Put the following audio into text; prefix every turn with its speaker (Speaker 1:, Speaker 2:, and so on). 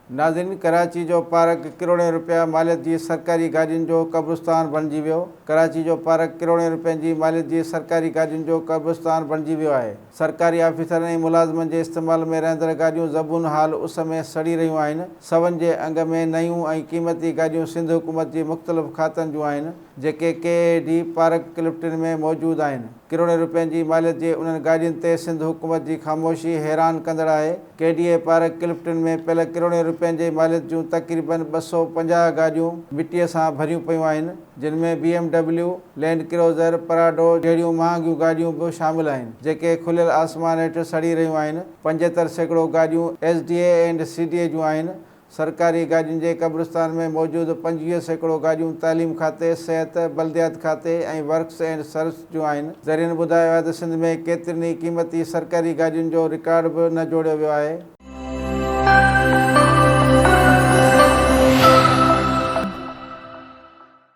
Speaker 1: नाज़रीन, कराची जो पार्क करोड़ों रुपया मालियत जी सरकारी गाॾियुनि जो क़ब्रिस्तान बणिजी वियो। कराची जो पार्क करोड़ों रुपयनि जी मालियत जी सरकारी गाॾियुनि जो क़ब्रिस्तान बणिजी वियो आहे। सरकारी ऑफिसरनि ऐं मुलाज़िमनि जे इस्तेमाल में रहंदड़ गाॾियूं ज़बून हाल उस में सड़ी रहियूं आहिनि। सवन जे अंग में नयूं ऐं क़ीमती गाॾियूं सिंध हुकूमत जी मुख़्तलिफ़ खातनि जूं आहिनि, जेके के पार्क क्लिफ्टन में मौजूदु आहिनि। करोड़ों रुपयनि जी मालियत जे उन्हनि गाॾियुनि ते सिंध हुकूमत जी ख़ामोशी हैरान कंदड़ आहे। के पार्क क्लिफ्टन में पियल करोड़ों रुपयनि जी मालियत जूं तक़रीबन 250 गाॾियूं मिटीअ सां भरियूं पियूं आहिनि, जिन में BMW, लैंड क्रूज़र, पराडो जहिड़ियूं महांगियूं गाॾियूं बि शामिल आहिनि, जेके खुलियल आसमान हेठि सड़ी रहियूं आहिनि। 75% गाॾियूं SDA ऐं CDA जूं आहिनि। सरकारी गाॾियुनि जे क़ब्रिस्तान में मौजूदु 25% गाॾियूं तालीम खाते, सिहत, बल्दियात खाते ऐं वर्क्स एंड सर्विस जूं आहिनि। ज़रियनि ॿुधायो आहे त सिंध में केतिरनि ई क़ीमती सरकारी गाॾियुनि जो रिकॉर्ड बि न जोड़ियो वियो आहे।